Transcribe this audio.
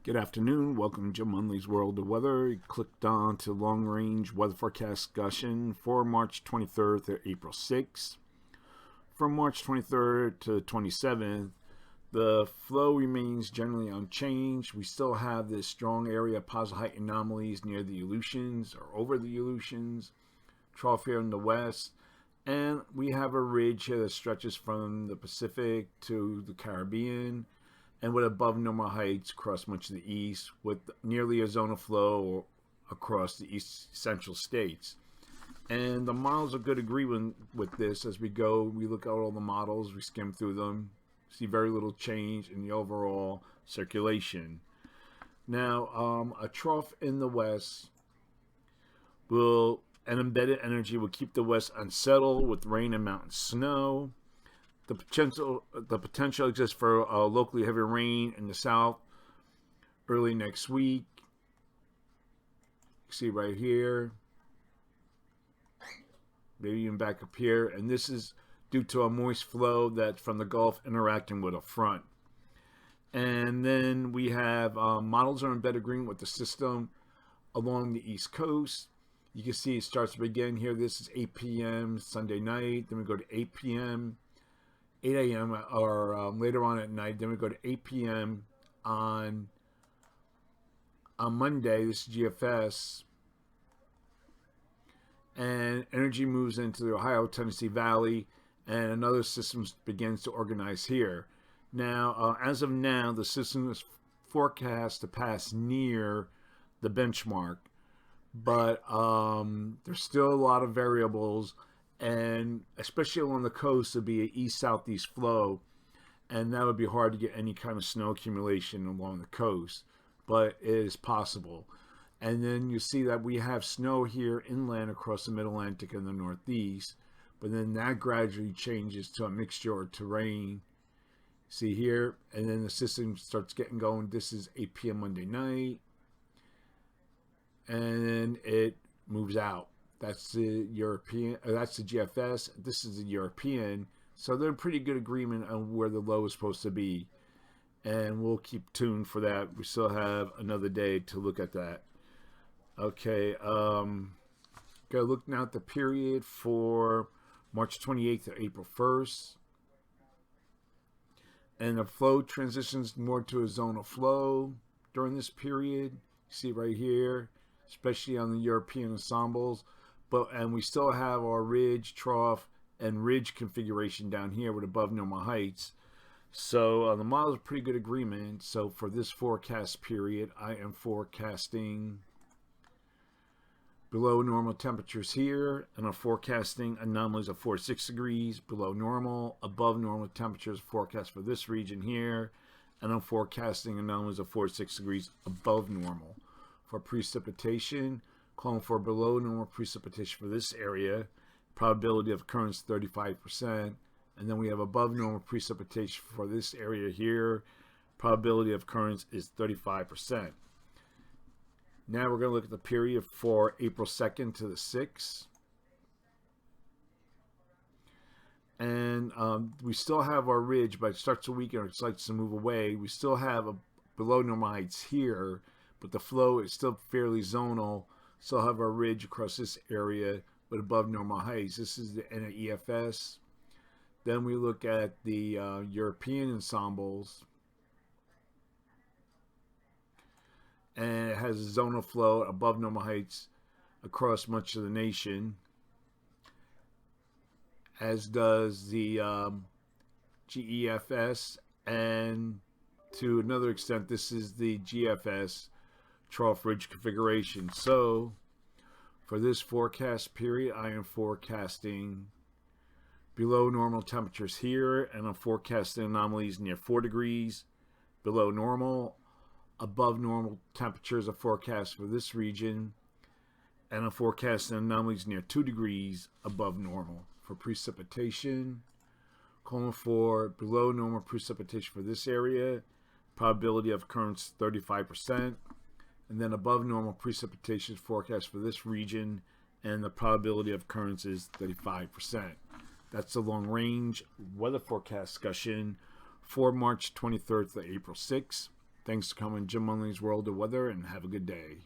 Good afternoon. Welcome to Jim Munley's World of Weather. You clicked on to long range weather forecast discussion for March 23rd to April 6th. From March 23rd to 27th, the flow remains generally unchanged. We still have this strong area of positive height anomalies near the Aleutians or over the Aleutians, trough here in the west, and we have a ridge here that stretches from the Pacific to the Caribbean, and with above normal heights across much of the east, with nearly a zone of flow across the east central states. And the models are good agreement with this. As we go, we look at all the models, we skim through them, see very little change in the overall circulation. Now, a trough in the west and embedded energy will keep the west unsettled with rain and mountain snow. The potential exists for locally heavy rain in the south early next week. You see right here, maybe even back up here, and this is due to a moist flow that's from the Gulf interacting with a front. And then we have models are in better agreement with the system along the East Coast. You can see it starts to begin here. This is 8 p.m. Sunday night. Then we go to 8 p.m. 8 a.m. or later on at night. Then we go to 8 p.m. on Monday. This is GFS. And energy moves into the Ohio-Tennessee Valley, and another system begins to organize here. Now, as of now, the system is forecast to pass near the benchmark, but there's still a lot of variables, and especially along the coast, it'd be an east-southeast flow, and that would be hard to get any kind of snow accumulation along the coast, but it is possible. And then you see that we have snow here inland across the mid-Atlantic and the northeast, but then that gradually changes to a mixture of terrain. See here, and then the system starts getting going. This is 8 p.m. Monday night, and then it moves out. That's the European, that's the GFS. This is the European. So they're in pretty good agreement on where the low is supposed to be. And we'll keep tuned for that. We still have another day to look at that. Okay, go look now at the period for March 28th to April 1st. And the flow transitions more to a zone of flow during this period. You see right here, especially on the European ensembles. And we still have our ridge, trough, and ridge configuration down here with above normal heights. So the model is pretty good agreement. So for this forecast period, I am forecasting below normal temperatures here, and I'm forecasting anomalies of 4 to 6 degrees below normal. Above normal temperatures forecast for this region here, and I'm forecasting anomalies of 4 to 6 degrees above normal. For precipitation, calling for below normal precipitation for this area, probability of occurrence 35%, and then we have above normal precipitation for this area here, probability of occurrence is 35%. Now we're going to look at the period for April 2nd to the 6th. And we still have our ridge, but it starts to weaken or it starts to move away. We still have a below normal heights here, but the flow is still fairly zonal. Still have our ridge across this area, but above normal heights. This is the NAEFS. Then we look at the European ensembles. And it has a zonal flow above normal heights across much of the nation, as does the GEFS, and to another extent this is the GFS trough ridge configuration. So for this forecast period, I am forecasting below normal temperatures here, and I'm forecasting anomalies near 4 degrees below normal. Above normal temperatures are forecast for this region, and I'm forecasting anomalies near 2 degrees above normal. For precipitation, calling for below normal precipitation for this area, probability of occurrence 35%, and then above normal precipitation forecast for this region, and the probability of occurrence is 35%. That's the long range weather forecast discussion for March 23rd to April 6th. Thanks for coming, Jim Munley's World of Weather, and have a good day.